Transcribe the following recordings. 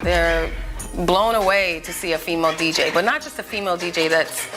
They're blown away to see a female DJ, but not just a female DJ that's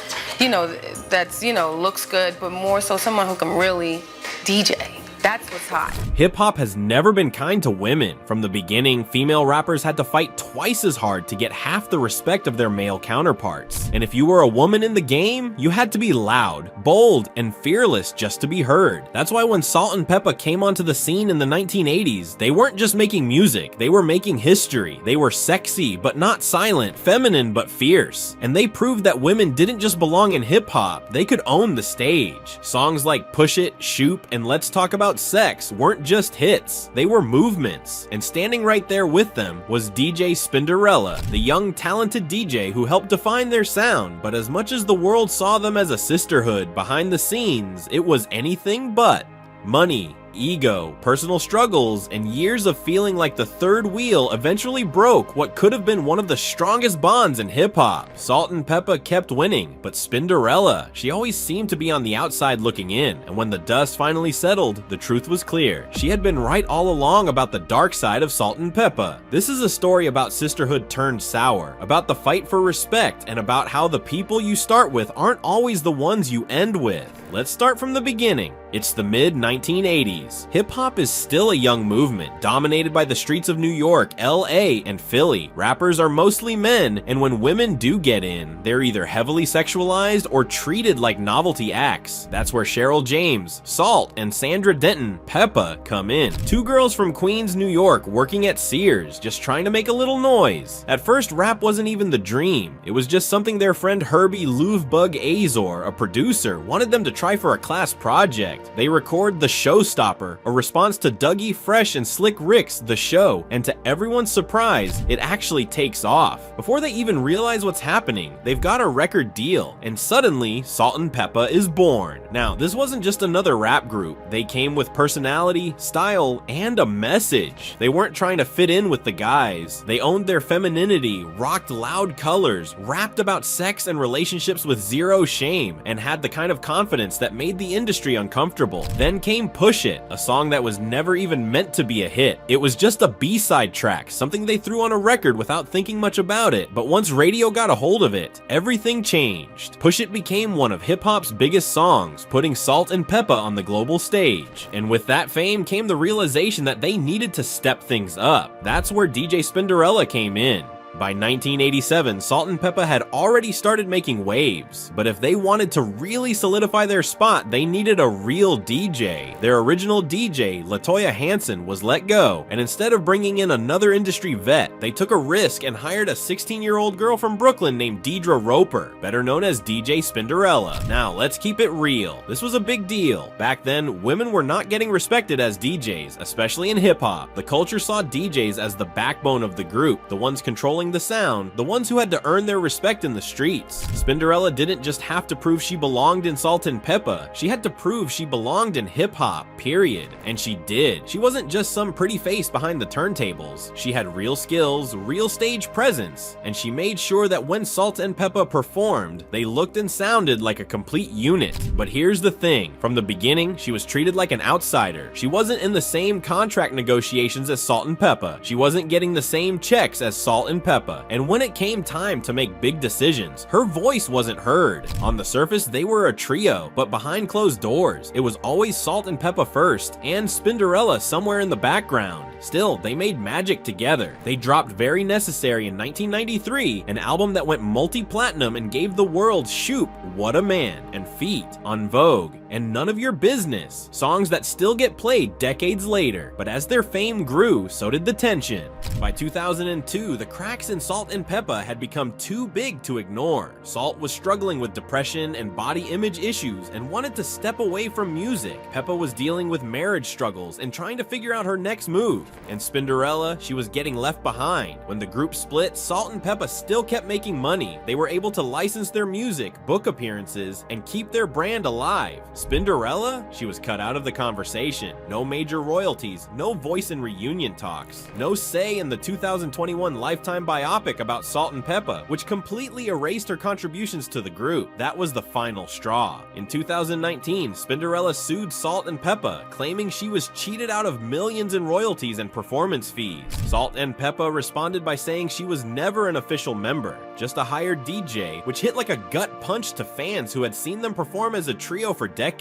looks good, but more so someone who can really DJ. That's what's hot. Hip-hop has never been kind to women. From the beginning, female rappers had to fight twice as hard to get half the respect of their male counterparts. And if you were a woman in the game, you had to be loud, bold, and fearless just to be heard. That's why when Salt-N-Pepa came onto the scene in the 1980s, they weren't just making music, they were making history. They were sexy, but not silent, feminine, but fierce. And they proved that women didn't just belong in hip-hop, they could own the stage. Songs like Push It, Shoop, and Let's Talk About Sex weren't just hits, they were movements. And standing right there with them was DJ Spinderella, the young talented DJ who helped define their sound. But as much as the world saw them as a sisterhood, behind the scenes it was anything but. Money, ego, personal struggles, and years of feeling like the third wheel eventually broke what could have been one of the strongest bonds in hip-hop. Salt-N-Pepa kept winning, but Spinderella, she always seemed to be on the outside looking in, and when the dust finally settled, the truth was clear. She had been right all along about the dark side of Salt-N-Pepa. This is a story about sisterhood turned sour, about the fight for respect, and about how the people you start with aren't always the ones you end with. Let's start from the beginning. It's the mid-1980s. Hip-hop is still a young movement, dominated by the streets of New York, LA, and Philly. Rappers are mostly men, and when women do get in, they're either heavily sexualized or treated like novelty acts. That's where Cheryl James, Salt, and Sandra Denton, Peppa, come in. Two girls from Queens, New York, working at Sears, just trying to make a little noise. At first, rap wasn't even the dream. It was just something their friend Herbie Louvebug Azor, a producer, wanted them to try for a class project. They record The Showstopper, a response to Dougie Fresh and Slick Rick's The Show, and to everyone's surprise, it actually takes off. Before they even realize what's happening, they've got a record deal, and suddenly, Salt-N-Pepa is born. Now, this wasn't just another rap group. They came with personality, style, and a message. They weren't trying to fit in with the guys. They owned their femininity, rocked loud colors, rapped about sex and relationships with zero shame, and had the kind of confidence that made the industry uncomfortable. Then came Push It, a song that was never even meant to be a hit. It was just a B-side track, something they threw on a record without thinking much about it. But once radio got a hold of it, everything changed. Push It became one of hip-hop's biggest songs, putting Salt-N-Pepa on the global stage. And with that fame came the realization that they needed to step things up. That's where DJ Spinderella came in. By 1987, Salt-N-Pepa had already started making waves, but if they wanted to really solidify their spot, they needed a real DJ. Their original DJ, LaToya Hanson, was let go, and instead of bringing in another industry vet, they took a risk and hired a 16-year-old girl from Brooklyn named Deidre Roper, better known as DJ Spinderella. Now, let's keep it real. This was a big deal. Back then, women were not getting respected as DJs, especially in hip-hop. The culture saw DJs as the backbone of the group, the ones controlling the sound, the ones who had to earn their respect in the streets. Spinderella didn't just have to prove she belonged in Salt-N-Pepa, she had to prove she belonged in hip-hop, period. And she did. She wasn't just some pretty face behind the turntables. She had real skills, real stage presence, and she made sure that when Salt-N-Pepa performed, they looked and sounded like a complete unit. But here's the thing, from the beginning, she was treated like an outsider. She wasn't in the same contract negotiations as Salt-N-Pepa. She wasn't getting the same checks as Salt-N-Pepa. And when it came time to make big decisions, her voice wasn't heard. On the surface, they were a trio, but behind closed doors, it was always Salt-N-Pepa first, and Spinderella somewhere in the background. Still, they made magic together. They dropped Very Necessary in 1993, an album that went multi-platinum and gave the world Shoop, What a Man, and Feet, on Vogue, and None of Your Business, songs that still get played decades later. But as their fame grew, so did the tension. By 2002, the cracks in Salt-N-Pepa had become too big to ignore. Salt was struggling with depression and body image issues and wanted to step away from music. Peppa was dealing with marriage struggles and trying to figure out her next move. And Spinderella, she was getting left behind. When the group split, Salt-N-Pepa still kept making money. They were able to license their music, book appearances, and keep their brand alive. Spinderella? She was cut out of the conversation. No major royalties, no voice in reunion talks, no say in the 2021 Lifetime biopic about Salt-N-Pepa, which completely erased her contributions to the group. That was the final straw. In 2019, Spinderella sued Salt-N-Pepa, claiming she was cheated out of millions in royalties and performance fees. Salt-N-Pepa responded by saying she was never an official member, just a hired DJ, which hit like a gut punch to fans who had seen them perform as a trio for decades.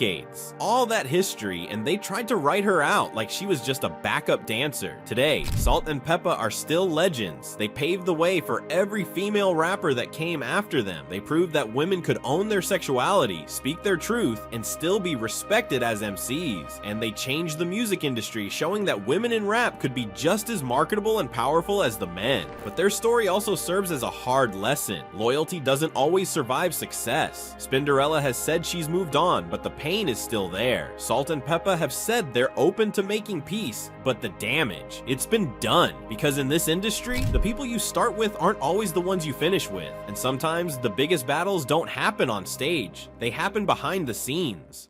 All that history, and they tried to write her out like she was just a backup dancer. Today, Salt-N-Pepa are still legends. They paved the way for every female rapper that came after them. They proved that women could own their sexuality, speak their truth, and still be respected as MCs. And they changed the music industry, showing that women in rap could be just as marketable and powerful as the men. But their story also serves as a hard lesson. Loyalty doesn't always survive success. Spinderella has said she's moved on, but the pain is still there. Salt-N-Pepa have said they're open to making peace, but the damage, it's been done. Because in this industry, the people you start with aren't always the ones you finish with. And sometimes the biggest battles don't happen on stage. They happen behind the scenes.